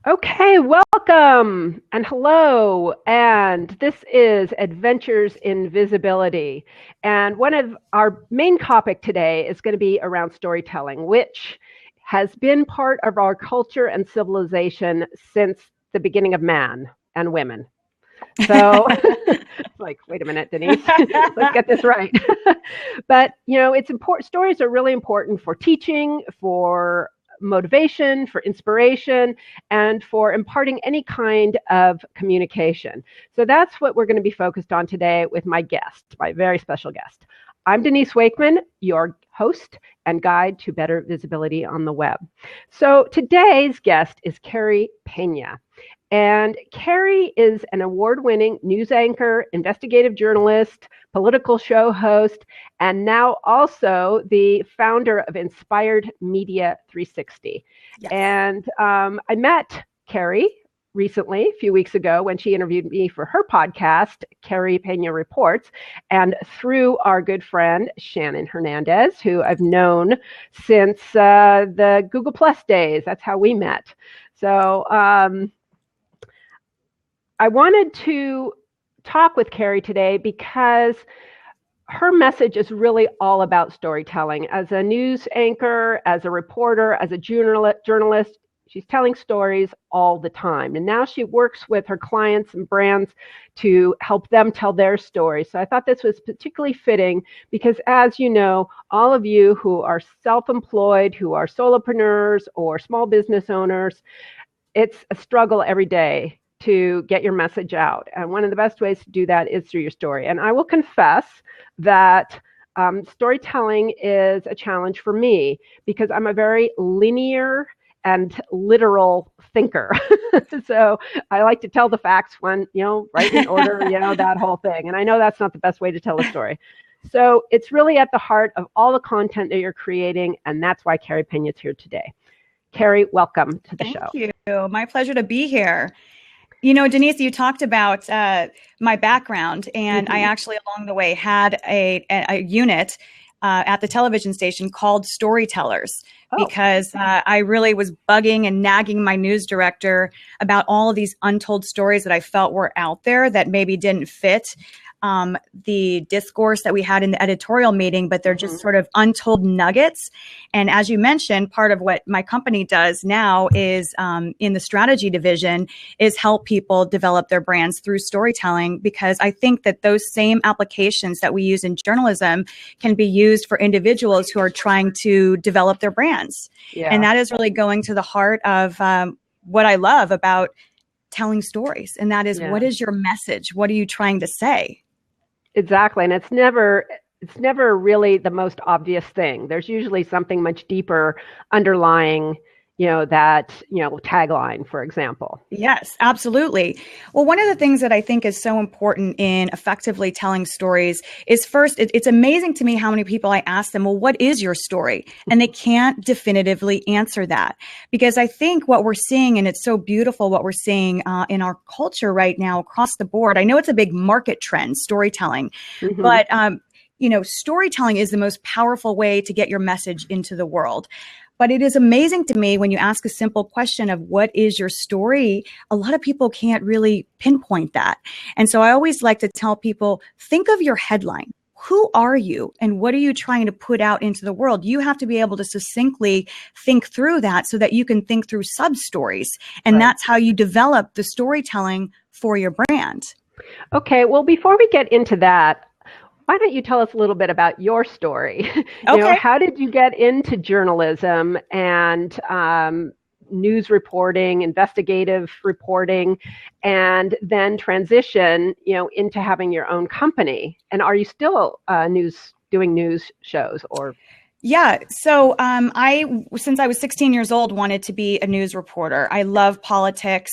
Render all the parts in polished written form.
Okay, welcome and hello. And this is Adventures in Visibility. And one of our main topic today is going to be around storytelling, which has been part of our culture and civilization since the beginning of man and women. So like, wait a minute, Denise, let's get this right. But, it's important. Stories are really important for teaching, for motivation, for inspiration, and for imparting any kind of communication. So that's what we're going to be focused on today with my guest, my very special guest. I'm Denise Wakeman, your host and guide to better visibility on the web. So today's guest is Carey Peña. And Carrie is an award-winning news anchor, investigative journalist, political show host, and now also the founder of Inspired Media 360. Yes. And I met Carrie recently, a few weeks ago, when she interviewed me for her podcast, Carey Peña Reports, and through our good friend, Shannon Hernandez, who I've known since the Google Plus days. That's how we met. So I wanted to talk with Carrie today because her message is really all about storytelling. As a news anchor, as a reporter, as a journalist, she's telling stories all the time. And now she works with her clients and brands to help them tell their stories. So I thought this was particularly fitting because, as you know, all of you who are self-employed, who are solopreneurs or small business owners, it's a struggle every day to get your message out. And one of the best ways to do that is through your story. And I will confess that storytelling is a challenge for me because I'm a very linear and literal thinker. So I like to tell the facts right in order, that whole thing. And I know that's not the best way to tell a story. So it's really at the heart of all the content that you're creating. And that's why Carey Peña is here today. Carrie, welcome to the show. Thank you. My pleasure to be here. Denise, you talked about my background, and I actually along the way had a unit at the television station called Storytellers because I really was bugging and nagging my news director about all of these untold stories that I felt were out there that maybe didn't fit the discourse that we had in the editorial meeting, but they're just sort of untold nuggets. And as you mentioned, part of what my company does now is in the strategy division is help people develop their brands through storytelling, because I think that those same applications that we use in journalism can be used for individuals who are trying to develop their brands. Yeah. And that is really going to the heart of what I love about telling stories. And that is, What is your message? What are you trying to say? Exactly. And it's never really the most obvious thing. There's usually something much deeper underlying, that, tagline, for example. Yes, absolutely. Well, one of the things that I think is so important in effectively telling stories is first, it's amazing to me how many people I ask them, well, what is your story? And they can't definitively answer that, because I think what we're seeing, and it's so beautiful what we're seeing in our culture right now across the board. I know it's a big market trend, storytelling, but storytelling is the most powerful way to get your message into the world. But it is amazing to me when you ask a simple question of what is your story, a lot of people can't really pinpoint that. And so I always like to tell people, think of your headline. Who are you and what are you trying to put out into the world? You have to be able to succinctly think through that so that you can think through sub-stories. And that's how you develop the storytelling for your brand. Okay, well, before we get into that, why don't you tell us a little bit about your story? How did you get into journalism and news reporting, investigative reporting, and then transition, into having your own company? And are you still doing news shows or? Yeah. So since I was 16 years old, wanted to be a news reporter. I love politics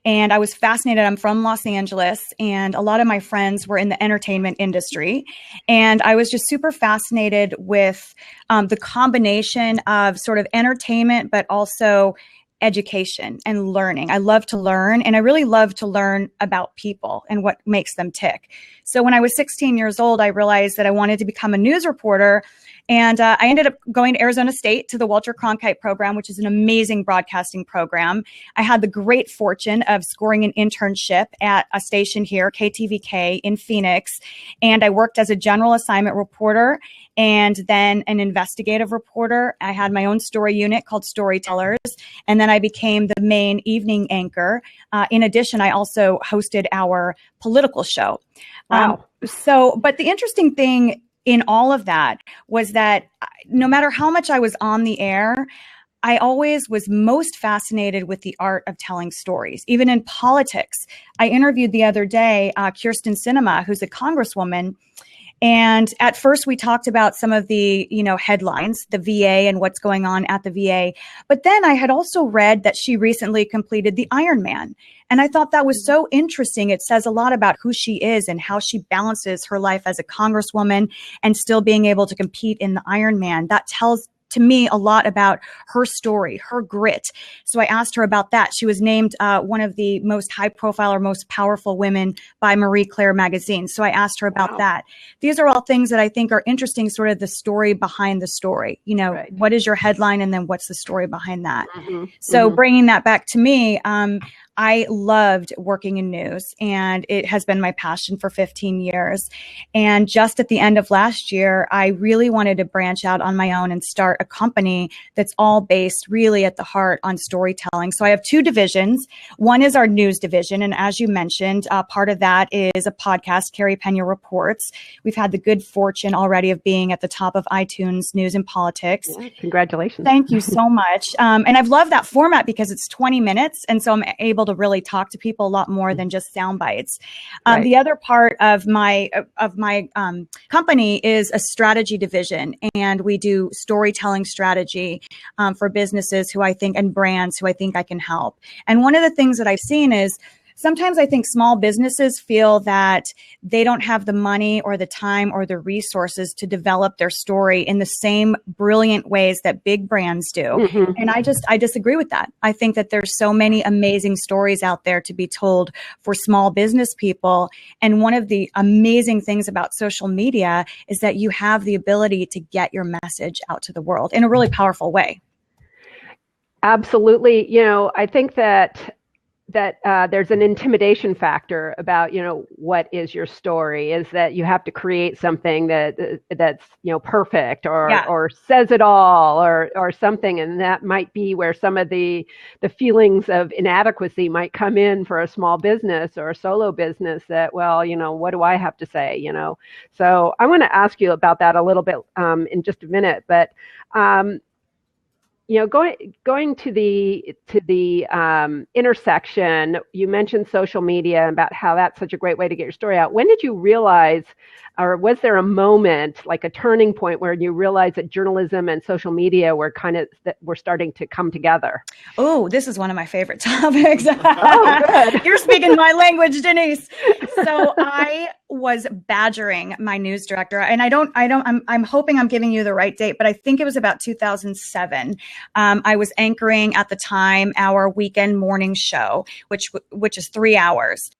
and I was fascinated. I'm from Los Angeles and a lot of my friends were in the entertainment industry. And I was just super fascinated with the combination of sort of entertainment, but also education and learning. I love to learn, and I really love to learn about people and what makes them tick. So when I was 16 years old, I realized that I wanted to become a news reporter. And I ended up going to Arizona State to the Walter Cronkite program, which is an amazing broadcasting program. I had the great fortune of scoring an internship at a station here, KTVK in Phoenix. And I worked as a general assignment reporter and then an investigative reporter. I had my own story unit called Storytellers. And then I became the main evening anchor. In addition, I also hosted our political show. Wow. But the interesting thing in all of that was that no matter how much I was on the air, I always was most fascinated with the art of telling stories. Even in politics, I interviewed the other day Kyrsten Sinema, who's a congresswoman. And at first we talked about some of the, headlines, the VA and what's going on at the VA. But then I had also read that she recently completed the Ironman. And I thought that was so interesting. It says a lot about who she is and how she balances her life as a congresswoman and still being able to compete in the Ironman. That tells to me a lot about her story, her grit. So I asked her about that. She was named one of the most high profile or most powerful women by Marie Claire magazine. So I asked her about that. These are all things that I think are interesting, sort of the story behind the story. Right. What is your headline and then what's the story behind that? So bringing that back to me, I loved working in news, and it has been my passion for 15 years. And just at the end of last year, I really wanted to branch out on my own and start a company that's all based really at the heart on storytelling. So I have two divisions. One is our news division. And as you mentioned, part of that is a podcast, Carey Peña Reports. We've had the good fortune already of being at the top of iTunes News and Politics. Yeah, congratulations. Thank you so much. And I've loved that format because it's 20 minutes. And so I'm able to really talk to people a lot more than just sound bites. Right. The other part of my company is a strategy division, and we do storytelling strategy for businesses who I think and brands who I think I can help. And one of the things that I've seen is sometimes I think small businesses feel that they don't have the money or the time or the resources to develop their story in the same brilliant ways that big brands do. And I disagree with that. I think that there's so many amazing stories out there to be told for small business people. And one of the amazing things about social media is that you have the ability to get your message out to the world in a really powerful way. Absolutely. I think that there's an intimidation factor about, what is your story, is that you have to create something that's, perfect or says it all or something. And that might be where some of the feelings of inadequacy might come in for a small business or a solo business that, well, what do I have to say, So I want to ask you about that a little bit in just a minute, but going to the intersection, you mentioned social media and about how that's such a great way to get your story out. When did you realize, or was there a moment, like a turning point, where you realized that journalism and social media were starting to come together? Oh, this is one of my favorite topics. Oh, good. You're speaking my language, Denise. So I was badgering my news director, and I'm hoping I'm giving you the right date, but I think it was about 2007. I was anchoring at the time our weekend morning show, which is 3 hours.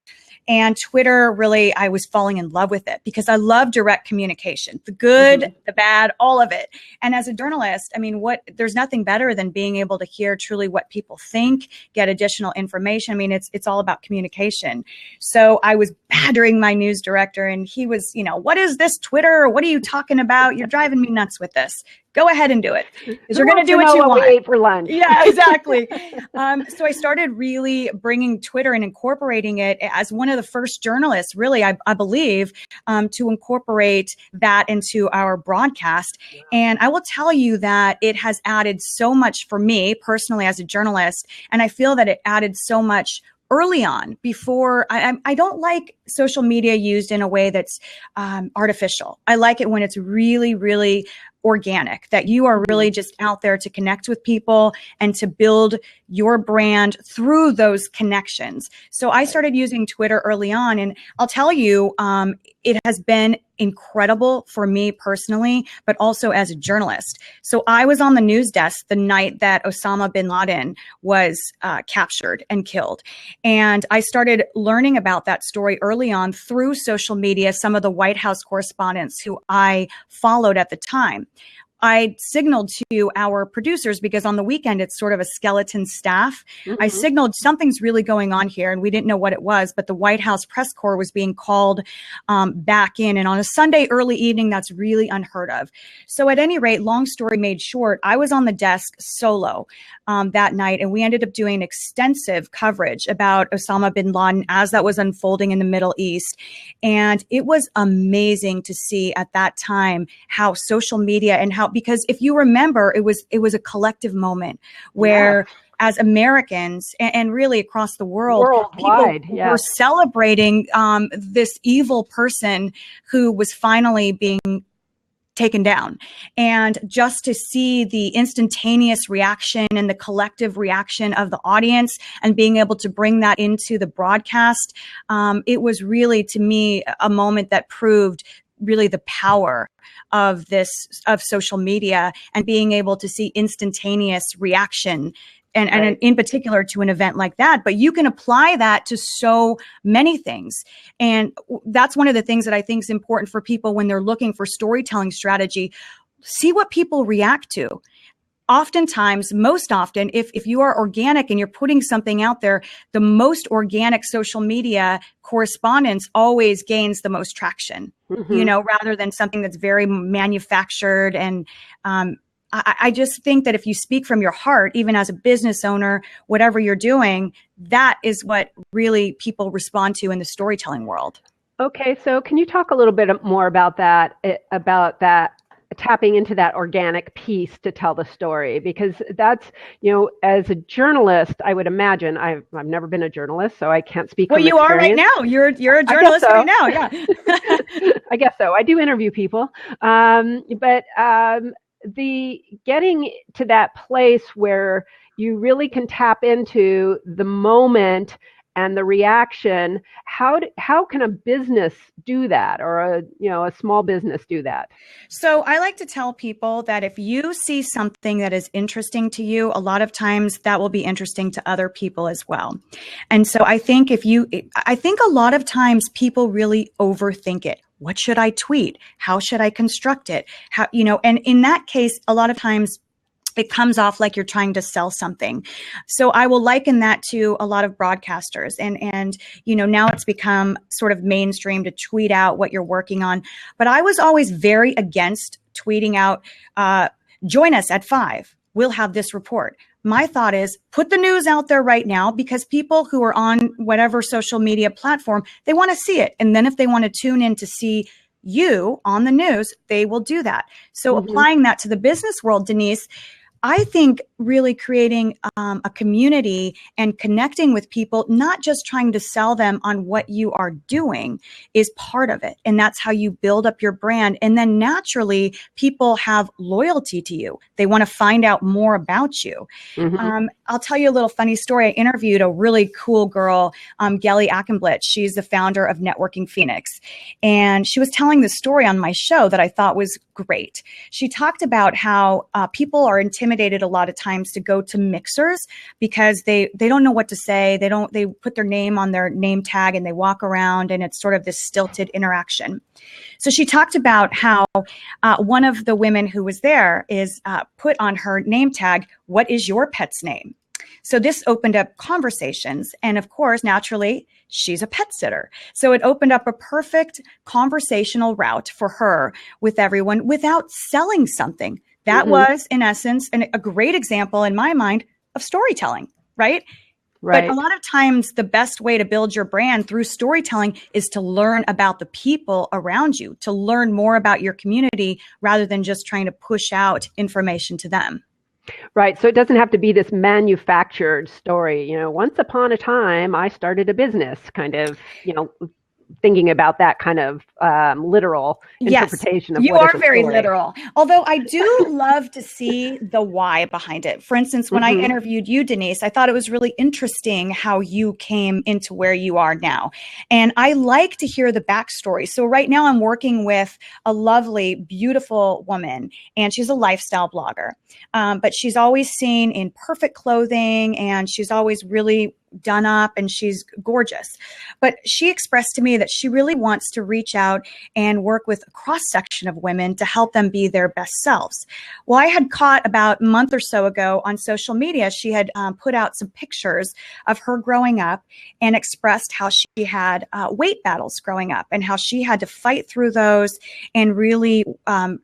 And Twitter, really, I was falling in love with it because I love direct communication, the good, the bad, all of it. And as a journalist, there's nothing better than being able to hear truly what people think, get additional information. It's all about communication. So I was badgering my news director, and he was, what is this Twitter? What are you talking about? You're driving me nuts with this. Go ahead and do it. You're going to do what you want. We ate for lunch. Yeah, exactly. So I started really bringing Twitter and incorporating it as one of the first journalists, really, I believe, to incorporate that into our broadcast. And I will tell you that it has added so much for me personally as a journalist. And I feel that it added so much early on. Before, I don't like social media used in a way that's artificial. I like it when it's really, really organic, that you are really just out there to connect with people and to build your brand through those connections. So I started using Twitter early on, and I'll tell you, it has been incredible for me personally, but also as a journalist. So I was on the news desk the night that Osama bin Laden was captured and killed. And I started learning about that story early on through social media, some of the White House correspondents who I followed at the time. I signaled to our producers, because on the weekend, it's sort of a skeleton staff. I signaled something's really going on here, and we didn't know what it was, but the White House press corps was being called back in. And on a Sunday early evening, that's really unheard of. So at any rate, long story made short, I was on the desk solo that night, and we ended up doing extensive coverage about Osama bin Laden as that was unfolding in the Middle East. And it was amazing to see at that time how social media and how, because if you remember, it was a collective moment where as Americans and really across the world, worldwide, people were celebrating this evil person who was finally being taken down. And just to see the instantaneous reaction and the collective reaction of the audience and being able to bring that into the broadcast, it was really, to me, a moment that proved really the power of social media and being able to see instantaneous reaction. And in particular to an event like that, but you can apply that to so many things. And that's one of the things that I think is important for people when they're looking for storytelling strategy. See what people react to. Oftentimes, most often, if you are organic and you're putting something out there, the most organic social media correspondence always gains the most traction, rather than something that's very manufactured. And I just think that if you speak from your heart, even as a business owner, whatever you're doing, that is what really people respond to in the storytelling world. Okay, so can you talk a little bit more about that tapping into that organic piece to tell the story? Because that's, as a journalist, I would imagine, I've never been a journalist, so I can't speak. Well, you are right now. You're a journalist right now. Yeah. I guess so. I do interview people. But the getting to that place where you really can tap into the moment and the reaction, how can a business do that, or a small business do that? So I like to tell people that if you see something that is interesting to you, a lot of times that will be interesting to other people as well. And so I think a lot of times people really overthink it. What should I tweet? How should I construct it? And in that case, a lot of times it comes off like you're trying to sell something. So I will liken that to a lot of broadcasters. And now it's become sort of mainstream to tweet out what you're working on. But I was always very against tweeting out, join us at 5. We'll have this report. My thought is put the news out there right now, because people who are on whatever social media platform, they want to see it. And then if they want to tune in to see you on the news, they will do that. So applying that to the business world, Denise, I think really creating a community and connecting with people, not just trying to sell them on what you are doing, is part of it. And that's how you build up your brand. And then naturally, people have loyalty to you. They want to find out more about you. I'll tell you a little funny story. I interviewed a really cool girl, Gelly Ackenblitz. She's the founder of Networking Phoenix. And she was telling this story on my show that I thought was great. She talked about how people are intimidated a lot of times to go to mixers because they don't know what to say. They put their name on their name tag and they walk around, and it's sort of this stilted interaction. So she talked about how one of the women who was there is put on her name tag, "What is your pet's name?" So this opened up conversations. And of course, naturally, she's a pet sitter. So it opened up a perfect conversational route for her with everyone without selling something. That was, in essence, a great example in my mind of storytelling, right? But a lot of times the best way to build your brand through storytelling is to learn about the people around you, to learn more about your community rather than just trying to push out information to them. Right. So it doesn't have to be this manufactured story. Once upon a time, I started a business kind of, thinking about that kind of literal interpretation of you what are is a very story. literal. Although I do love to see the why behind it. For instance, when I interviewed you, Denise, I thought it was really interesting how you came into where you are now. And I like to hear the backstory. So right now I'm working with a lovely, beautiful woman, and she's a lifestyle blogger. But she's always seen in perfect clothing, and she's always really done up, and she's gorgeous. But she expressed to me that she really wants to reach out and work with a cross section of women to help them be their best selves. Well, I had caught about a month or so ago on social media, she had put out some pictures of her growing up and expressed how she had weight battles growing up and how she had to fight through those and really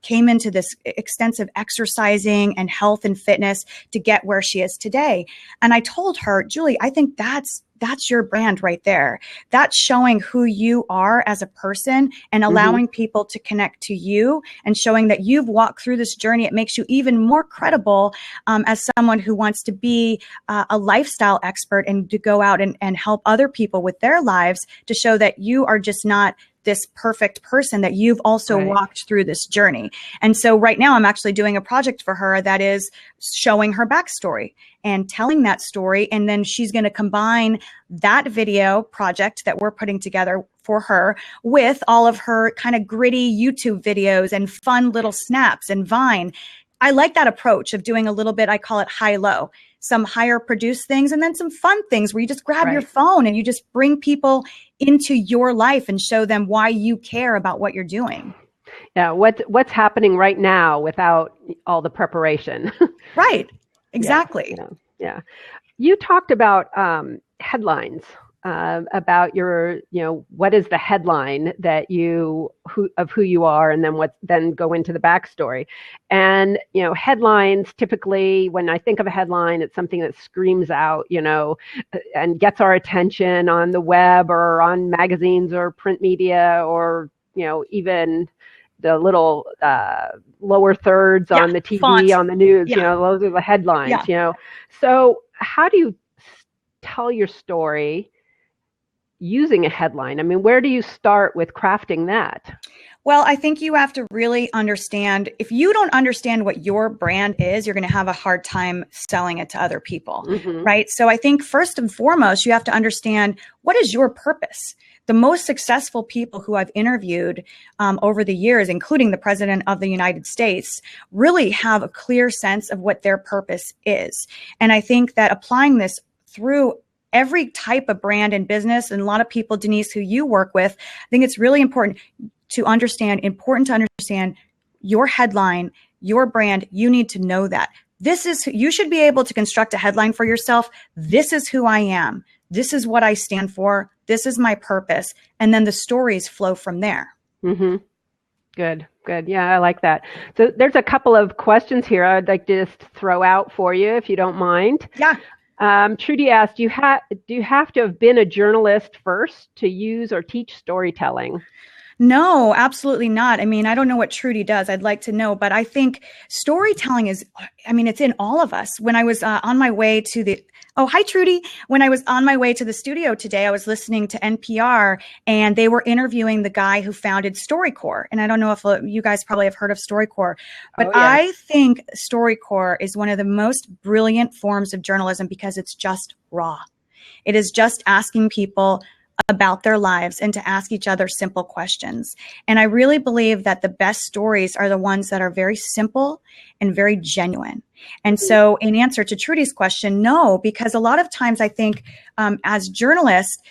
came into this extensive exercising and health and fitness to get where she is today. And I told her, Julie, I think that's your brand right there. That's showing who you are as a person and allowing people to connect to you and showing that you've walked through this journey. It makes you even more credible as someone who wants to be a lifestyle expert and to go out and help other people with their lives, to show that you are just not this perfect person, that you've also walked through this journey. And so right now I'm actually doing a project for her that is showing her backstory and telling that story. And then she's going to combine that video project that we're putting together for her with all of her kind of gritty YouTube videos and fun little snaps and Vine. I like that approach of doing a little bit, I call it high-low, some higher produced things and then some fun things where you just grab your phone and you just bring people into your life and show them why you care about what you're doing. Yeah, what's happening right now without all the preparation. Right, exactly. Yeah. You talked about headlines, about your, what is the headline that who you are, and then go into the backstory. And, headlines, typically when I think of a headline, it's something that screams out, and gets our attention on the web or on magazines or print media, or, even the little lower thirds on the TV, font on the news, those are the headlines, So how do you tell your story using a headline? I mean, where do you start with crafting that? Well, I think you have to really understand, if you don't understand what your brand is, you're going to have a hard time selling it to other people, right? So I think first and foremost, you have to understand, what is your purpose? The most successful people who I've interviewed over the years, including the President of the United States, really have a clear sense of what their purpose is. And I think that applying this through every type of brand and business, and a lot of people, Denise, who you work with, I think it's really important to understand your headline, your brand. You need to know that. You should be able to construct a headline for yourself. This is who I am. This is what I stand for. This is my purpose. And then the stories flow from there. Good. Yeah, I like that. So there's a couple of questions here I'd like to just throw out for you, if you don't mind. Yeah. Trudy asked, do you have to have been a journalist first to use or teach storytelling? No, absolutely not. I mean, I don't know what Trudy does. I'd like to know, but I think storytelling it's in all of us. When I was on my way to hi, Trudy. When I was on my way to the studio today, I was listening to NPR, and they were interviewing the guy who founded StoryCorps. And I don't know if you guys probably have heard of StoryCorps, but I think StoryCorps is one of the most brilliant forms of journalism because it's just raw. It is just asking people about their lives and to ask each other simple questions. And I really believe that the best stories are the ones that are very simple and very genuine. And so in answer to Trudy's question, no, because a lot of times I think as journalists,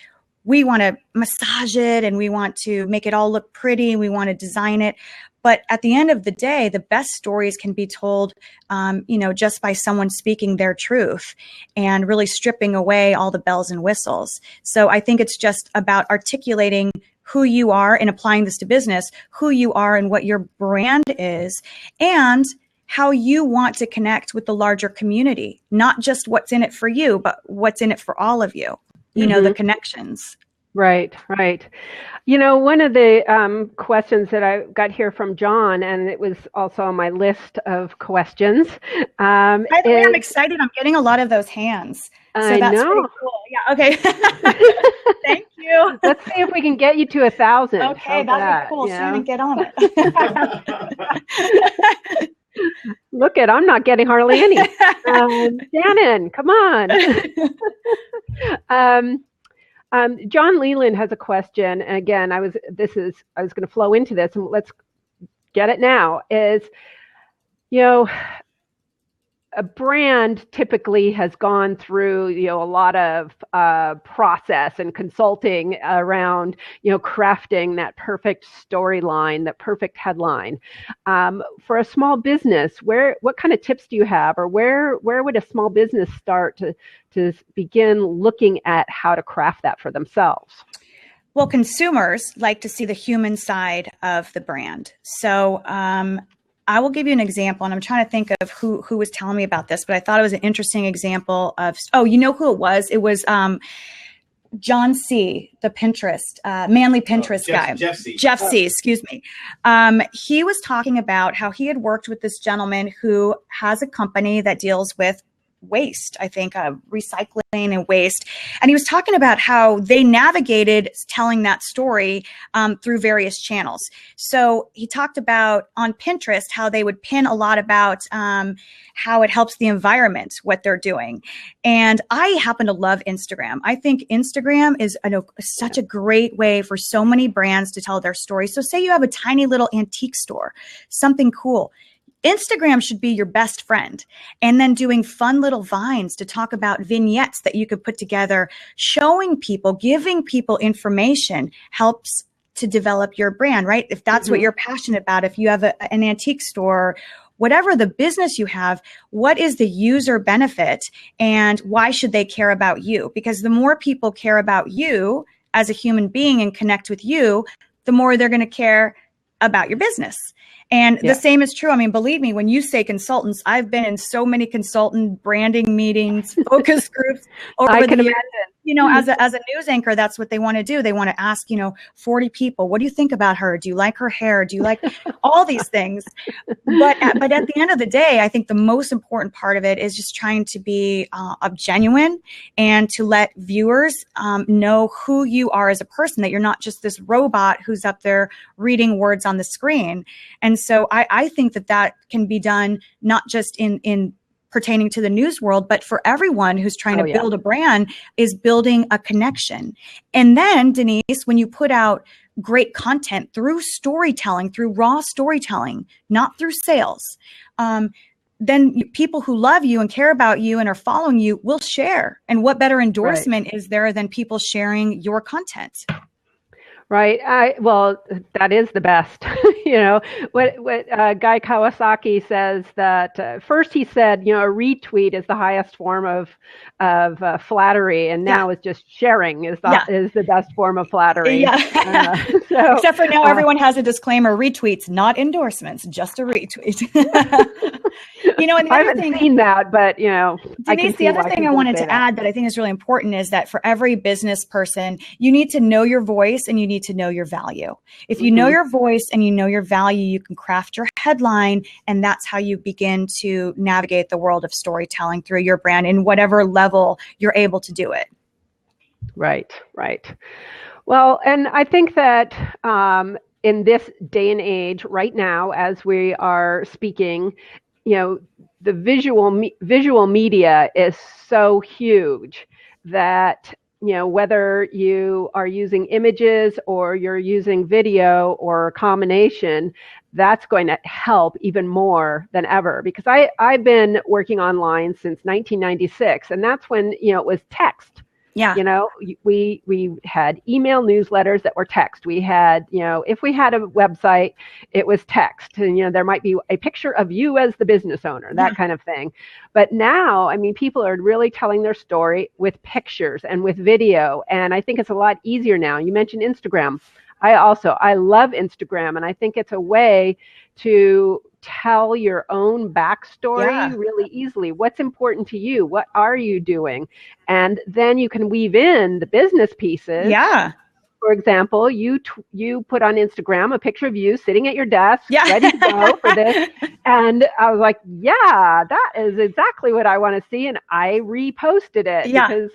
we want to massage it and we want to make it all look pretty. We want to design it. But at the end of the day, the best stories can be told, just by someone speaking their truth and really stripping away all the bells and whistles. So I think it's just about articulating who you are and applying this to business, who you are and what your brand is, and how you want to connect with the larger community, not just what's in it for you, but what's in it for all of you, the connections. Right. One of the questions that I got here from John, and it was also on my list of questions. By the way, I'm excited. I'm getting a lot of those hands. So that's pretty cool. Yeah. Okay. Thank you. Let's see if we can get you to 1,000. Okay, that'd be cool. Shannon, get on it. Look I'm not getting hardly any. Shannon, come on. John Leland has a question. And again, I was going to flow into this, and let's get it now. Is, a brand typically has gone through, a lot of process and consulting around, crafting that perfect storyline, that perfect headline. For a small business, what kind of tips do you have, or where would a small business start to begin looking at how to craft that for themselves? Well, consumers like to see the human side of the brand. So I will give you an example, and I'm trying to think of who was telling me about this, but I thought it was an interesting example of, you know who it was? It was John C., the Pinterest, manly Pinterest guy. Jeff C., excuse me. He was talking about how he had worked with this gentleman who has a company that deals with waste, I think, recycling and waste. And he was talking about how they navigated telling that story through various channels. So he talked about on Pinterest how they would pin a lot about how it helps the environment, what they're doing. And I happen to love Instagram. I think Instagram is such a great way for so many brands to tell their story. So say you have a tiny little antique store, something cool. Instagram should be your best friend, and then doing fun little vines to talk about vignettes that you could put together, showing people, giving people information helps to develop your brand, right? If that's what you're passionate about, if you have an antique store, whatever the business you have, what is the user benefit and why should they care about you? Because the more people care about you as a human being and connect with you, the more they're going to care about your business. And the same is true. I mean, believe me, when you say consultants, I've been in so many consultant branding meetings, focus groups over the years. As a news anchor, that's what they want to do. They want to ask, 40 people, what do you think about her? Do you like her hair? Do you like all these things? But at the end of the day, I think the most important part of it is just trying to be genuine and to let viewers know who you are as a person, that you're not just this robot who's up there reading words on the screen. And so I think that can be done not just in pertaining to the news world, but for everyone who's trying to build a brand, is building a connection. And then, Denise, when you put out great content through storytelling, through raw storytelling, not through sales, then people who love you and care about you and are following you will share. And what better endorsement is there than people sharing your content? Right. Well, that is the best. What Guy Kawasaki says that first he said, a retweet is the highest form of flattery, and now is just sharing is the best form of flattery. Except for now, everyone has a disclaimer: retweets, not endorsements, just a retweet. And I haven't seen that, but Denise, the other thing I wanted to add that I think is really important is that for every business person, you need to know your voice and you need to know your value. If you know your voice and you know your value, you can craft your headline, and that's how you begin to navigate the world of storytelling through your brand in whatever level you're able to do it. Right. Well, and I think that in this day and age, right now, as we are speaking, the visual media is so huge that whether you are using images or you're using video or a combination, that's going to help even more than ever. Because I've been working online since 1996, and that's when it was text. Yeah. We had email newsletters that were text. We had, if we had a website, it was text. And, there might be a picture of you as the business owner, that kind of thing. But now, people are really telling their story with pictures and with video. And I think it's a lot easier now. You mentioned Instagram. I love Instagram, and I think it's a way to tell your own backstory really easily. What's important to you? What are you doing? And then you can weave in the business pieces. Yeah. for example, you put on Instagram a picture of you sitting at your desk, Yeah. ready to go for this. And I was like, yeah, that is exactly what I want to see. And I reposted it because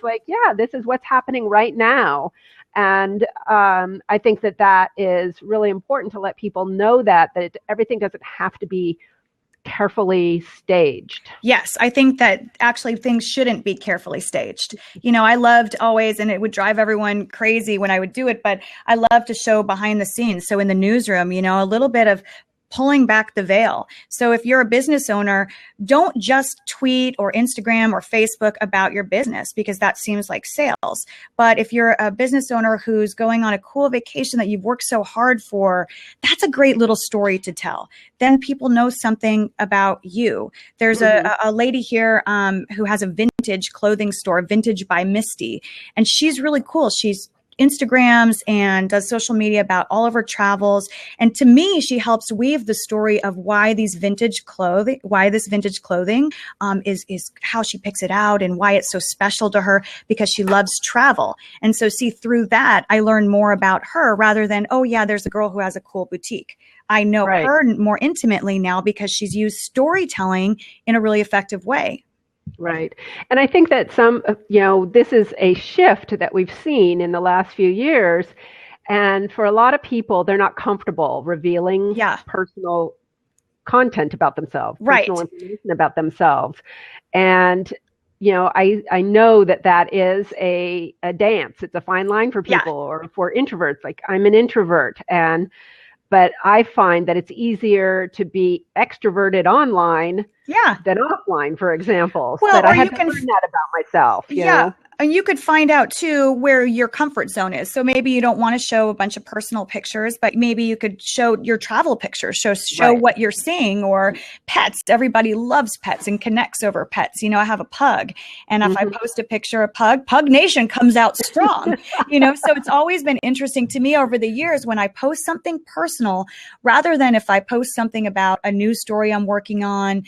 this is what's happening right now. And I think that is really important to let people know that everything doesn't have to be carefully staged. Yes, I think that actually things shouldn't be carefully staged. I loved always, and it would drive everyone crazy when I would do it, but I love to show behind the scenes. So in the newsroom, a little bit of pulling back the veil. So if you're a business owner, don't just tweet or Instagram or Facebook about your business because that seems like sales. But if you're a business owner who's going on a cool vacation that you've worked so hard for, that's a great little story to tell. Then people know something about you. There's a lady here who has a vintage clothing store, Vintage by Misty, and she's really cool. She's Instagrams and does social media about all of her travels. And to me, she helps weave the story of why this vintage clothing is how she picks it out and why it's so special to her because she loves travel. And so through that, I learn more about her rather than, oh yeah, there's a girl who has a cool boutique. I know her more intimately now because she's used storytelling in a really effective way. Right. And I think that this is a shift that we've seen in the last few years. And for a lot of people, they're not comfortable revealing personal content about themselves, personal information about themselves. And, I know that is a dance. It's a fine line for people or for introverts. Like I'm an introvert but I find that it's easier to be extroverted online than offline, for example. Well, but I had to learn that about myself. You know? And you could find out too where your comfort zone is. So maybe you don't want to show a bunch of personal pictures, but maybe you could show your travel pictures, show what you're seeing, or pets. Everybody loves pets and connects over pets. I have a pug, and if I post a picture of Pug Nation comes out strong. So it's always been interesting to me over the years when I post something personal, rather than if I post something about a news story I'm working on.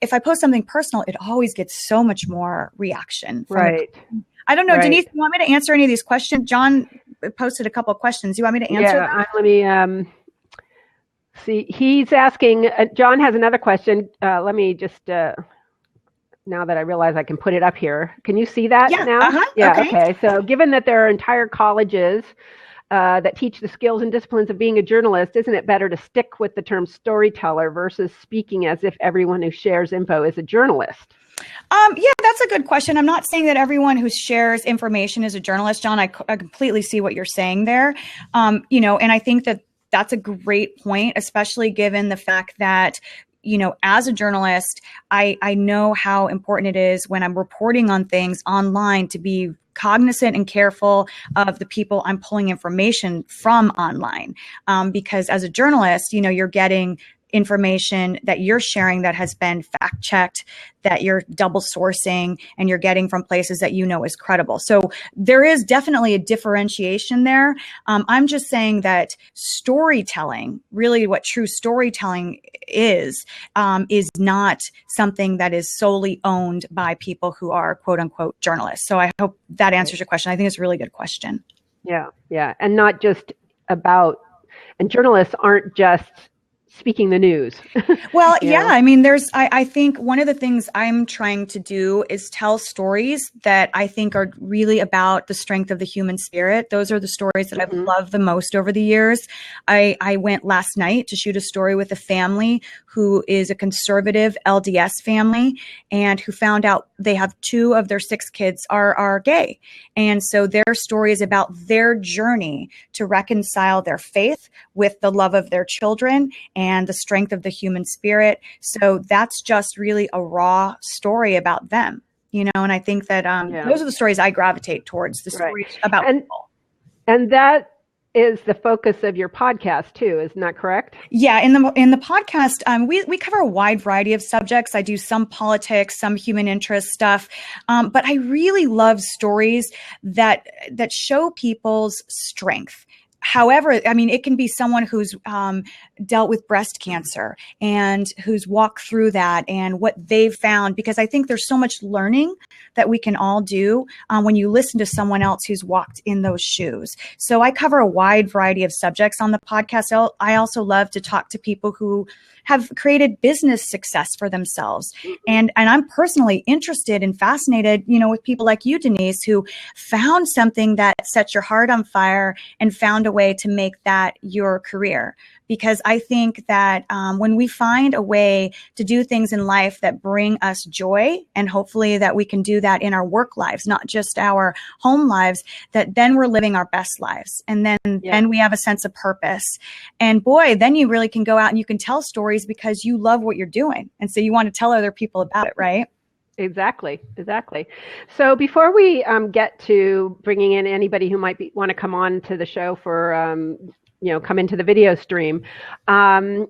If I post something personal, it always gets so much more reaction. I don't know, Denise, you want me to answer any of these questions? John posted a couple of questions. You want me to answer them? Let me see. He's asking, John has another question. Let me just, now that I realize I can put it up here. Can you see that now? Okay. So given that there are entire colleges that teach the skills and disciplines of being a journalist, isn't it better to stick with the term storyteller versus speaking as if everyone who shares info is a journalist? That's a good question. I'm not saying that everyone who shares information is a journalist, John. I completely see what you're saying there. And I think that that's a great point, especially given the fact that as a journalist, I know how important it is when I'm reporting on things online to be cognizant and careful of the people I'm pulling information from online. Because as a journalist, you're getting information that you're sharing that has been fact checked, that you're double sourcing, and you're getting from places that is credible. So there is definitely a differentiation there. I'm just saying that storytelling, really what true storytelling is not something that is solely owned by people who are quote unquote journalists. So I hope that answers your question. I think it's a really good question. Yeah. And not just and journalists aren't just speaking the news. Well, I mean, I think one of the things I'm trying to do is tell stories that I think are really about the strength of the human spirit. Those are the stories that I've loved the most over the years. I went last night to shoot a story with a family who is a conservative LDS family and who found out they have 2 of their 6 kids are gay. And so their story is about their journey to reconcile their faith with the love of their children and the strength of the human spirit. So that's just really a raw story about them, and I think that those are the stories I gravitate towards, the stories about people. And that is the focus of your podcast too, isn't that correct? Yeah, in the podcast, we cover a wide variety of subjects. I do some politics, some human interest stuff, but I really love stories that show people's strength. however, I mean, it can be someone who's dealt with breast cancer and who's walked through that and what they've found, because I think there's so much learning that we can all do when you listen to someone else who's walked in those shoes. So I cover a wide variety of subjects on the podcast. I also love to talk to people who have created business success for themselves. And I'm personally interested and fascinated, with people like you, Denise, who found something that set your heart on fire and found a way to make that your career. Because I think that when we find a way to do things in life that bring us joy, and hopefully that we can do that in our work lives, not just our home lives, that then we're living our best lives. And then we have a sense of purpose. And boy, then you really can go out and you can tell stories because you love what you're doing. And so you want to tell other people about it, right? Exactly. So before we get to bringing in anybody who might want to come on to the show for come into the video stream. How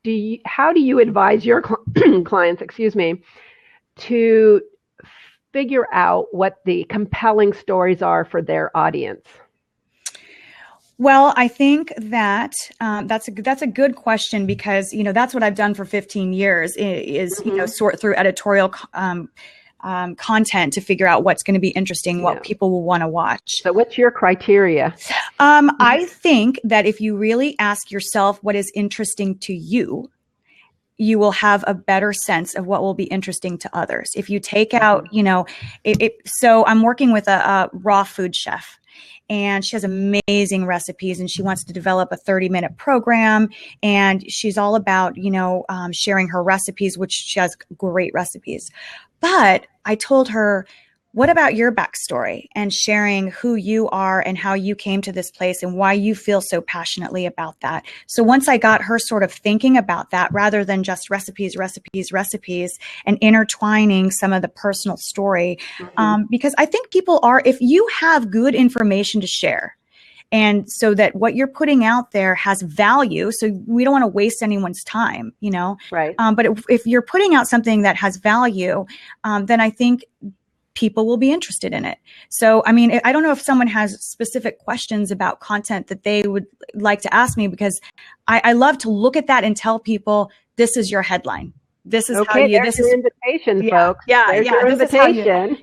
do you advise your clients, to figure out what the compelling stories are for their audience? Well, I think that that's a good question, because that's what I've done for 15 years is sort through editorial content to figure out what's going to be interesting, what people will want to watch. So what's your criteria? I think that if you really ask yourself what is interesting to you, you will have a better sense of what will be interesting to others. If you take out, so I'm working with a raw food chef. And she has amazing recipes, and she wants to develop a 30-minute program. And she's all about, sharing her recipes, which she has great recipes. But I told her, what about your backstory and sharing who you are and how you came to this place and why you feel so passionately about that? So once I got her sort of thinking about that, rather than just recipes, and intertwining some of the personal story, because I think people are, if you have good information to share, and so that what you're putting out there has value, so we don't want to waste anyone's time, Right. But if you're putting out something that has value, then I think people will be interested in it. So, I mean, I don't know if someone has specific questions about content that they would like to ask me, because I love to look at that and tell people, this is your headline. This is how you, this is your invitation, folks. There's your invitation.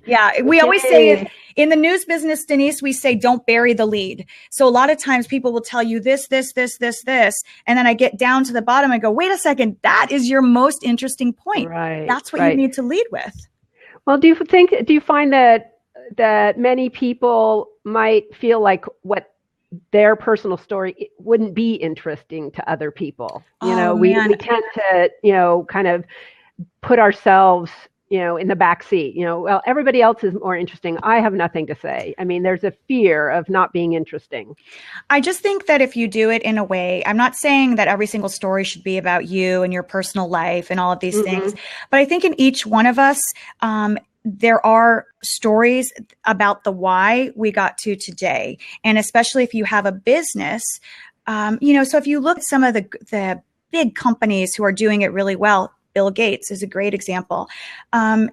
We always say in the news business, Denise, we say, don't bury the lead. So a lot of times people will tell you this. And then I get down to the bottom and go, wait a second, that is your most interesting point. Right. That's what you need to lead with. Well, do you find that many people might feel like what their personal story wouldn't be interesting to other people? We tend to, kind of put ourselves, in the back seat, well, everybody else is more interesting. I have nothing to say. I mean, there's a fear of not being interesting. I just think that if you do it in a way, I'm not saying that every single story should be about you and your personal life and all of these things, but I think in each one of us, there are stories about the why we got to today. And especially if you have a business, so if you look at some of the big companies who are doing it really well, Bill Gates is a great example.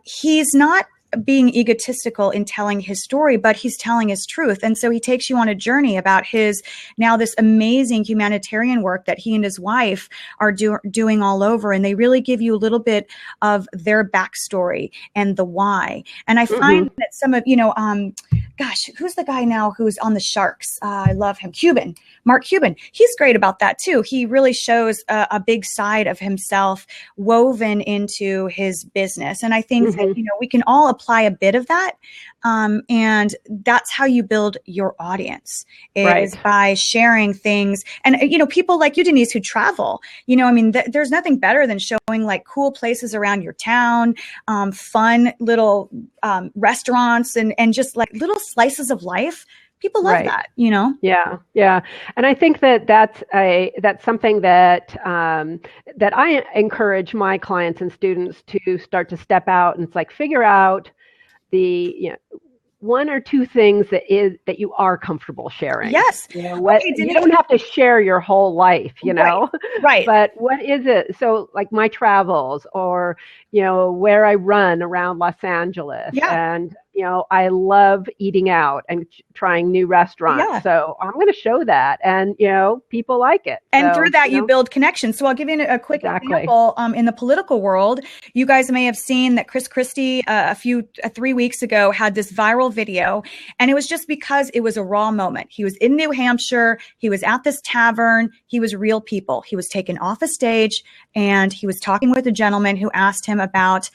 He's not being egotistical in telling his story, but he's telling his truth. And so he takes you on a journey about this amazing humanitarian work that he and his wife are doing all over. And they really give you a little bit of their backstory and the why. And I find that some of, who's the guy now who's on the Sharks? I love him. Mark Cuban. He's great about that too. He really shows a big side of himself woven into his business. And I think that, we can all apply a bit of that. And that's how you build your audience, is by sharing things. And, people like you, Denise, who travel, there's nothing better than showing like cool places around your town, fun little restaurants and just like little slices of life. People love that, Yeah. And I think that's something that I encourage my clients and students to start to step out and figure out the one or two things that you are comfortable sharing. Yes. You don't have to share your whole life, Right. But what is it? So like my travels or, where I run around Los Angeles and I love eating out and trying new restaurants. Yeah. So I'm going to show that, and people like it. And So, through that, you build connections. So I'll give you a quick example. In the political world, you guys may have seen that Chris Christie 3 weeks ago had this viral video, and it was just because it was a raw moment. He was in New Hampshire. He was at this tavern. He was real people. He was taken off a stage, and he was talking with a gentleman who asked him about,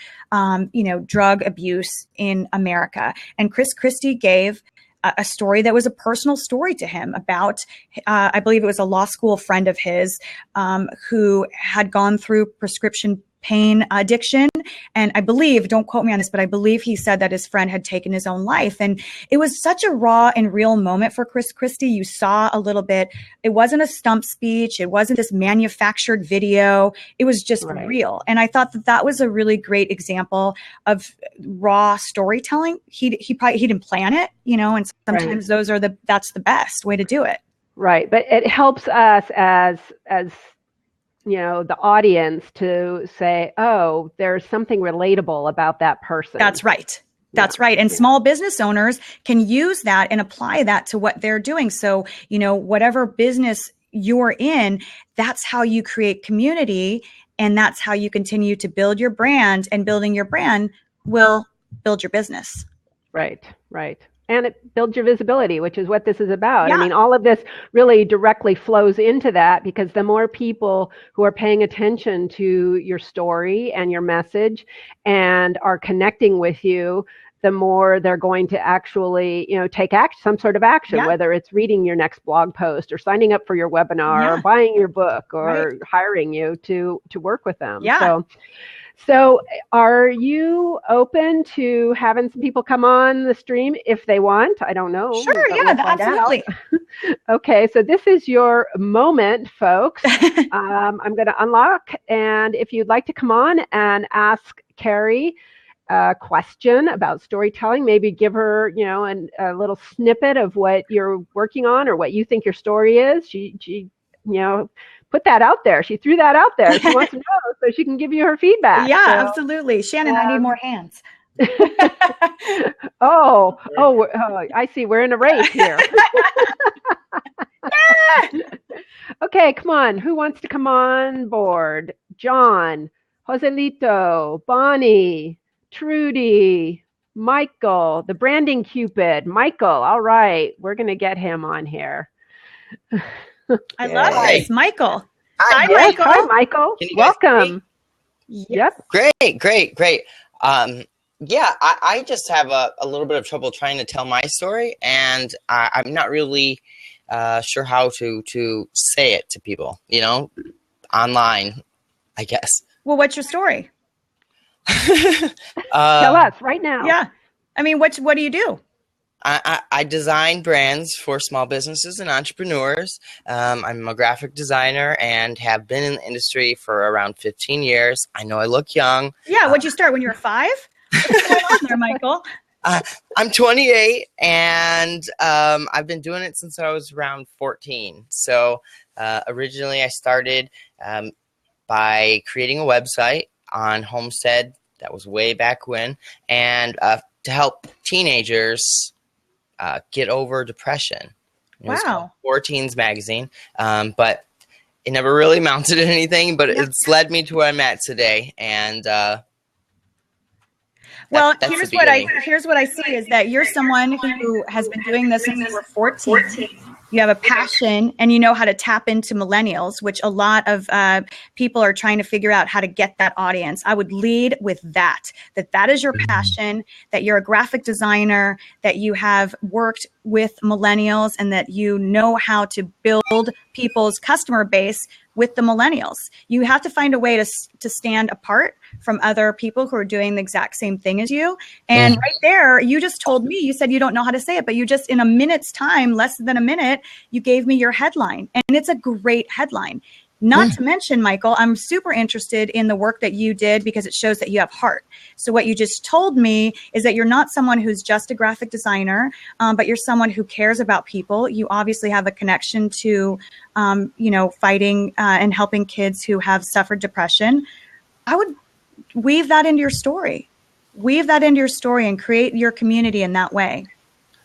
drug abuse in America. And Chris Christie gave a story that was a personal story to him about, I believe it was a law school friend of his who had gone through prescription pain addiction. And I believe, don't quote me on this, but I believe he said that his friend had taken his own life. And it was such a raw and real moment for Chris Christie. You saw a little bit. It wasn't a stump speech. It wasn't this manufactured video. It was just real. And I thought that was a really great example of raw storytelling. He didn't plan it, and sometimes that's the best way to do it. Right. But it helps us as the audience to say, oh, there's something relatable about that person. That's right. That's right. And small business owners can use that and apply that to what they're doing. So, whatever business you're in, that's how you create community. And that's how you continue to build your brand, and building your brand will build your business. Right. Right. And it builds your visibility, which is what this is about. Yeah. I mean, all of this really directly flows into that, because the more people who are paying attention to your story and your message and are connecting with you, the more they're going to actually, take some sort of action, whether it's reading your next blog post or signing up for your webinar or buying your book or hiring you to work with them. Yeah. So are you open to having some people come on the stream if they want? I don't know. Sure, yeah, absolutely. Okay, so this is your moment, folks. I'm going to unlock, and if you'd like to come on and ask Carrie a question about storytelling, maybe give her, a little snippet of what you're working on or what you think your story is. She put that out there. She threw that out there. She wants to know so she can give you her feedback. Yeah, so, absolutely. Shannon, I need more hands. I see. We're in a race here. Okay, come on. Who wants to come on board? John, Joselito, Bonnie, Trudy, Michael, the branding Cupid. Michael, all right. We're going to get him on here. I love this. Michael. Hi, Michael. Hi, Michael. Welcome. Yep. Great. I just have a little bit of trouble trying to tell my story, and I'm not really sure how to say it to people, online, I guess. Well, what's your story? Tell us right now. Yeah. I mean, what do you do? I design brands for small businesses and entrepreneurs. I'm a graphic designer and have been in the industry for around 15 years. I know I look young. Yeah, what'd you start when you were 5? What's going on there, Michael? I'm 28, and I've been doing it since I was around 14. So originally I started by creating a website on Homestead. That was way back when. And to help teenagers get over depression. It was called 14's magazine, but it never really amounted to anything, but it's led me to where I'm at today. And here's what I see is that you're someone who has been doing this since you were 14. You have a passion, and you know how to tap into millennials, which a lot of people are trying to figure out how to get that audience. I would lead with that is your passion, that you're a graphic designer, that you have worked with millennials, and that you know how to build people's customer base with the millennials. You have to find a way to stand apart from other people who are doing the exact same thing as you. And right there, you just told me, you said you don't know how to say it, but you just, in a minute's time, less than a minute, you gave me your headline. And it's a great headline. Not to mention, Michael, I'm super interested in the work that you did because it shows that you have heart. So what you just told me is that you're not someone who's just a graphic designer, but you're someone who cares about people. You obviously have a connection to, fighting and helping kids who have suffered depression. I would weave that into your story. weave that into your story and create your community in that way.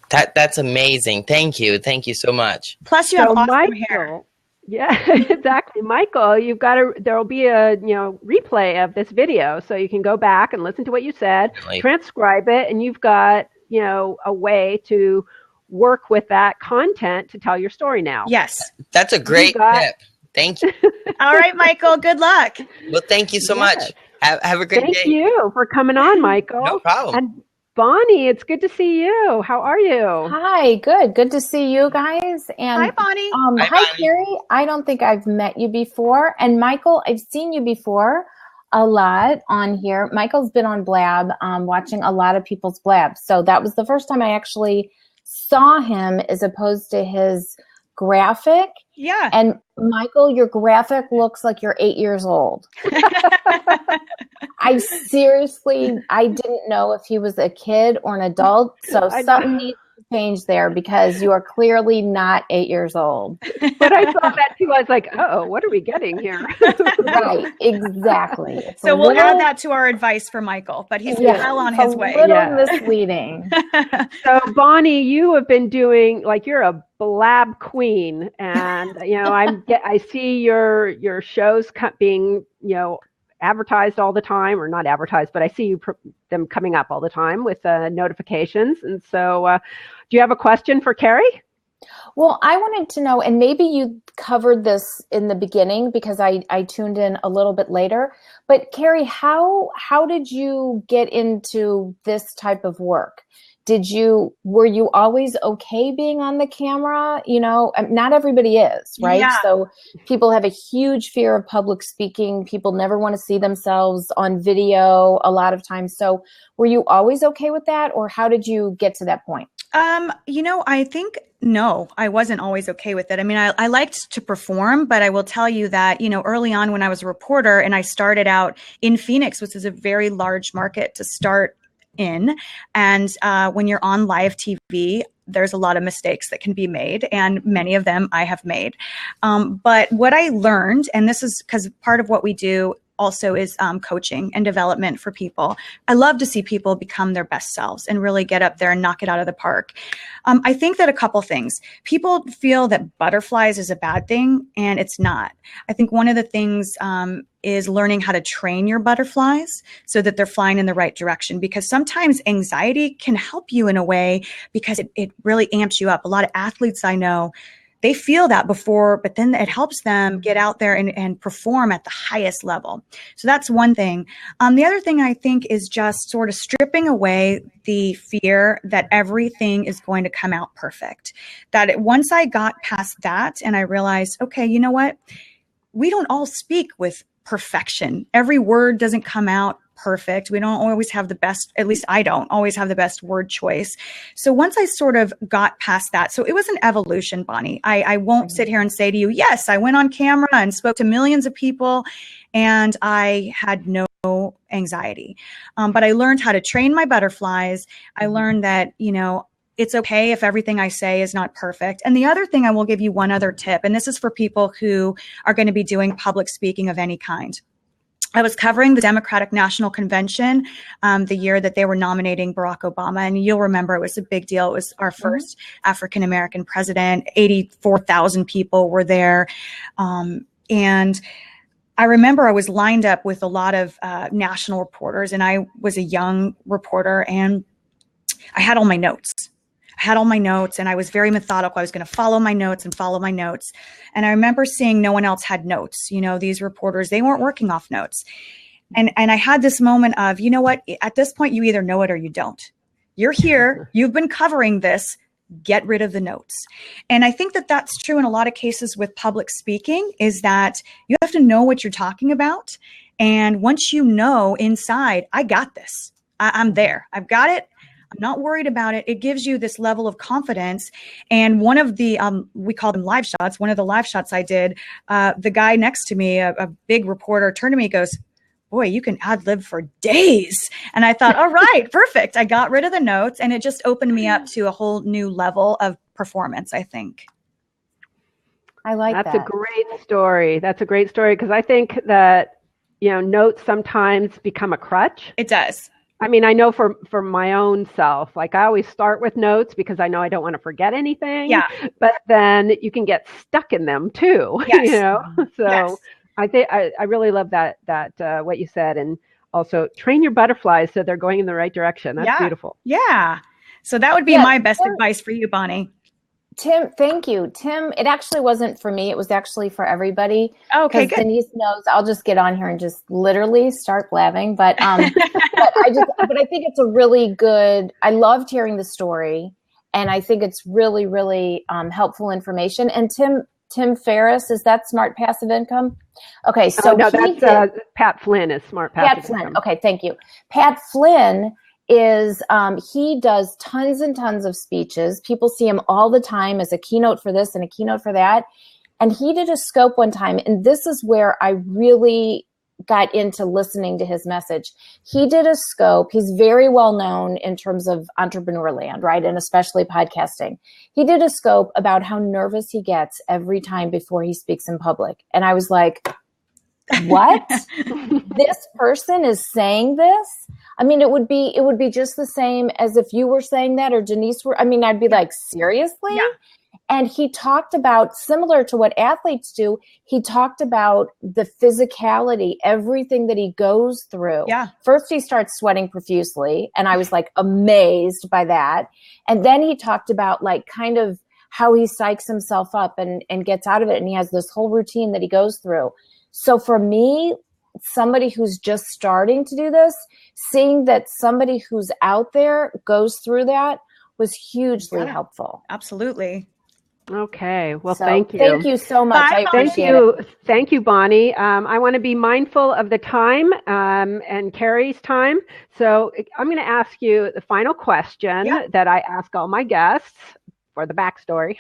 That's amazing. Thank you so much. Plus, you have awesome hair. Michael, yeah, exactly. Michael, there'll be a, replay of this video, so you can go back and listen to what you said, Definitely. transcribe it, and you've got, a way to work with that content to tell your story now. Yes. That's a great tip. Thank you. All right, Michael, good luck. Well, thank you so much. Have a great day. Thank you for coming on, Michael. No problem. And Bonnie, it's good to see you. How are you? Hi, good. Good to see you guys. And hi, Bonnie. Hi, hi, Bonnie. Carrie. I don't think I've met you before. And Michael, I've seen you before a lot on here. Michael's been on Blab, watching a lot of people's Blabs. So that was the first time I actually saw him as opposed to his graphic. Yeah. And Michael, your graphic looks like you're 8 years old. I didn't know if he was a kid or an adult. So something needs to change there because you are clearly not 8 years old. But I saw that too. I was like, oh, what are we getting here? Right, exactly. So we'll add that to our advice for Michael, but he's well on his way. A little misleading. So Bonnie, you have been doing, you're a Blab queen, and I see your shows being advertised all the time, or not advertised, but I see them coming up all the time with notifications. And so, do you have a question for Carey? Well, I wanted to know, and maybe you covered this in the beginning because I tuned in a little bit later, but Carey, how did you get into this type of work? Were you always okay being on the camera? Not everybody is, right? Yeah. So people have a huge fear of public speaking. People never want to see themselves on video a lot of times. So were you always okay with that, or how did you get to that point? I think, no, I wasn't always okay with it. I mean, I liked to perform, but I will tell you that, early on when I was a reporter and I started out in Phoenix, which is a very large market to start in. And when you're on live TV, there's a lot of mistakes that can be made, and many of them I have made. But what I learned, and this is because part of what we do also is coaching and development for people. I love to see people become their best selves and really get up there and knock it out of the park. I think that a couple things. People feel that butterflies is a bad thing, and it's not. I think one of the things is learning how to train your butterflies so that they're flying in the right direction, because sometimes anxiety can help you in a way because it really amps you up. A lot of athletes I know, they feel that before, but then it helps them get out there and perform at the highest level. So that's one thing. The other thing I think is just sort of stripping away the fear that everything is going to come out perfect. Once I got past that and I realized, okay, you know what? We don't all speak with perfection. Every word doesn't come out perfect. We don't always have the best, at least I don't always have the best word choice. So once I sort of got past that, so it was an evolution, Bonnie. I won't sit here and say to you, yes, I went on camera and spoke to millions of people and I had no anxiety. But I learned how to train my butterflies. I learned that, it's okay if everything I say is not perfect. And the other thing, I will give you one other tip, and this is for people who are going to be doing public speaking of any kind. I was covering the Democratic National Convention the year that they were nominating Barack Obama. And you'll remember it was a big deal. It was our first African-American president. 84,000 people were there. And I remember I was lined up with a lot of national reporters, and I was a young reporter, and I had all my notes. And I was very methodical. I was going to follow my notes. And I remember seeing no one else had notes. These reporters, they weren't working off notes. And I had this moment of, you know what? At this point, you either know it or you don't. You're here. You've been covering this. Get rid of the notes. And I think that that's true in a lot of cases with public speaking, is that you have to know what you're talking about. And once you know inside, I got this. I'm there. I've got it. I'm not worried about it. It gives you this level of confidence. And one of the, we call them live shots. One of the live shots I did, the guy next to me, a big reporter, turned to me and goes, boy, you can ad lib for days. And I thought, all right, perfect. I got rid of the notes, and it just opened me up to a whole new level of performance, I think. I like that. That's a great story. Because I think that, notes sometimes become a crutch. It does. I mean, I know for my own self, like I always start with notes because I know I don't want to forget anything. Yeah. But then you can get stuck in them too, Yes. you know. So Yes. I think I really love that what you said, and also train your butterflies so they're going in the right direction. That's beautiful. Yeah. So that would be my best advice for you, Bonnie. Tim, thank you. Tim, it actually wasn't for me. It was actually for everybody. Okay, because good. Denise knows I'll just get on here and just literally start blabbing. But but I think it's a really good. I loved hearing the story, and I think it's really, really helpful information. And Tim Ferriss, is that Smart Passive Income? Okay, so no, that's Pat Flynn is Smart Passive Flynn. Income. Okay, thank you. Pat Flynn is he does tons and tons of speeches. People see him all the time as a keynote for this and a keynote for that. And he did a scope one time, and this is where I really got into listening to his message. He did a scope. He's very well known in terms of entrepreneur land, right? And especially podcasting. He did a scope about how nervous he gets every time before he speaks in public. And I was like, what? This person is saying this? I mean, it would be just the same as if you were saying that or Denise were. I mean, I'd be like, seriously? Yeah. And he talked about, similar to what athletes do, he talked about the physicality, everything that he goes through. Yeah. First, he starts sweating profusely, and I was like amazed by that. And then he talked about like kind of how he psychs himself up and gets out of it. And he has this whole routine that he goes through. So for me, somebody who's just starting to do this, seeing that somebody who's out there goes through that was hugely helpful. Absolutely. Okay. Well, So, thank you. Thank you so much. Bye, I appreciate it. Thank you, Bonnie. I want to be mindful of the time and Carrie's time. So I'm going to ask you the final question that I ask all my guests for the backstory.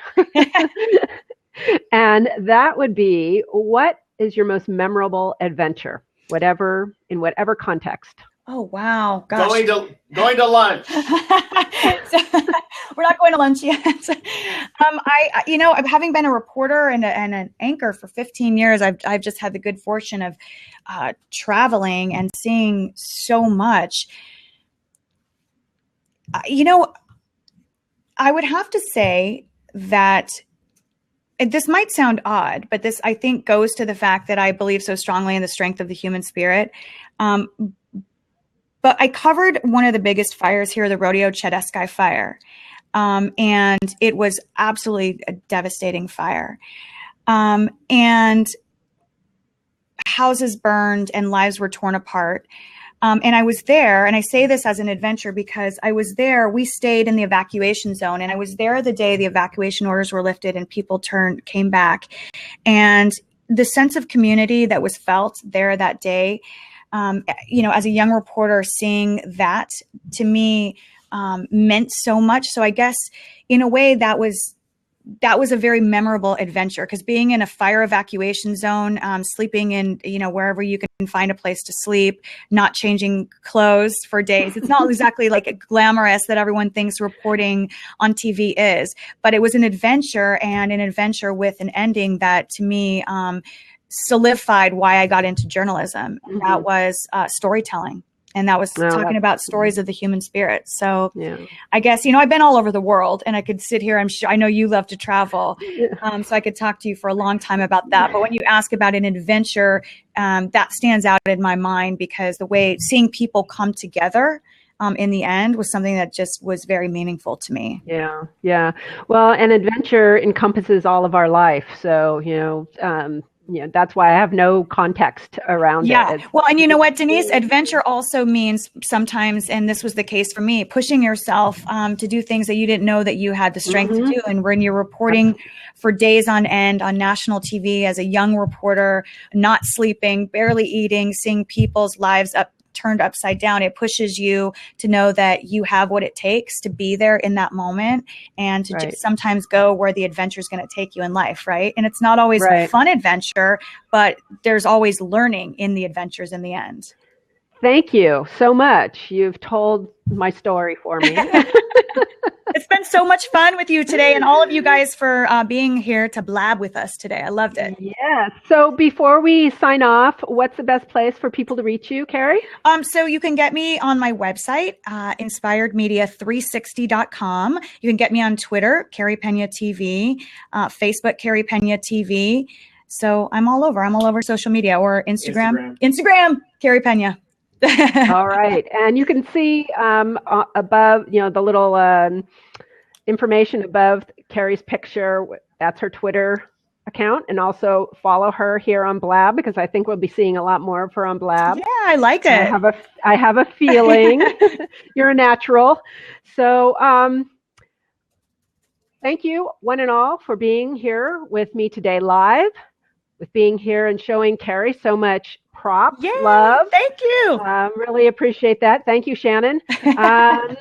And that would be, what is your most memorable adventure, in whatever context? Oh, wow. Gosh. Going to lunch. So, we're not going to lunch yet. Having been a reporter and an anchor for 15 years, I've just had the good fortune of traveling and seeing so much. I would have to say that this might sound odd, but this, I think, goes to the fact that I believe so strongly in the strength of the human spirit. But I covered one of the biggest fires here, the Rodeo Chedeski fire. And it was absolutely a devastating fire. And houses burned and lives were torn apart. And I was there, and I say this as an adventure because I was there. We stayed in the evacuation zone, and I was there the day the evacuation orders were lifted and people came back. And the sense of community that was felt there that day, as a young reporter, seeing that to me meant so much. So I guess in a way that was a very memorable adventure, because being in a fire evacuation zone, sleeping in, wherever you can find a place to sleep, not changing clothes for days. It's not exactly like glamorous that everyone thinks reporting on TV is, but it was an adventure, and an adventure with an ending that to me solidified why I got into journalism. And that was storytelling. And that was talking about stories of the human spirit. So I guess, I've been all over the world, and I could sit here. I know you love to travel. So I could talk to you for a long time about that. But when you ask about an adventure, that stands out in my mind, because the way seeing people come together in the end was something that just was very meaningful to me. Yeah. Well, an adventure encompasses all of our life. So, that's why I have no context around it. Well, and you know what, Denise, adventure also means sometimes, and this was the case for me, pushing yourself to do things that you didn't know that you had the strength to do. And when you're reporting for days on end on national TV as a young reporter, not sleeping, barely eating, seeing people's lives turned upside down, it pushes you to know that you have what it takes to be there in that moment, and to just sometimes go where the adventure is going to take you in life, right? And it's not always a fun adventure, but there's always learning in the adventures in the end. Thank you so much. You've told my story for me. It's been so much fun with you today, and all of you guys for being here to blab with us today. I loved it. Yes. So before we sign off, what's the best place for people to reach you, Carrie? So you can get me on my website, inspiredmedia360.com. You can get me on Twitter, Carey Peña TV, Facebook, Carey Peña TV. So I'm all over. I'm all over social media, or Instagram, Carey Peña. All right. And you can see above, the little information above Carrie's picture. That's her Twitter account. And also follow her here on Blab, because I think we'll be seeing a lot more of her on Blab. Yeah, I like it. I have a feeling you're a natural. So thank you, one and all, for being here with me today live, with being here and showing Carrie so much props, love. Thank you. Really appreciate that. Thank you, Shannon. Thank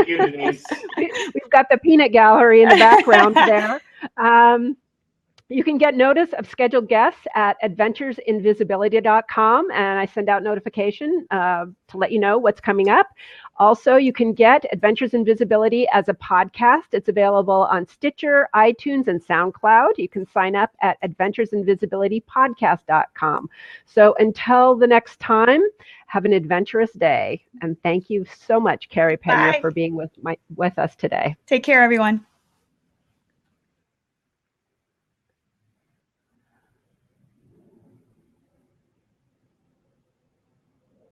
you, Denise. We've got the peanut gallery in the background there. You can get notice of scheduled guests at adventuresinvisibility.com, and I send out notification to let you know what's coming up. Also, you can get Adventures in Visibility as a podcast. It's available on Stitcher, iTunes, and SoundCloud. You can sign up at adventuresinvisibilitypodcast.com. So until the next time, have an adventurous day. And thank you so much, Carey Peña, for being with us today. Take care, everyone.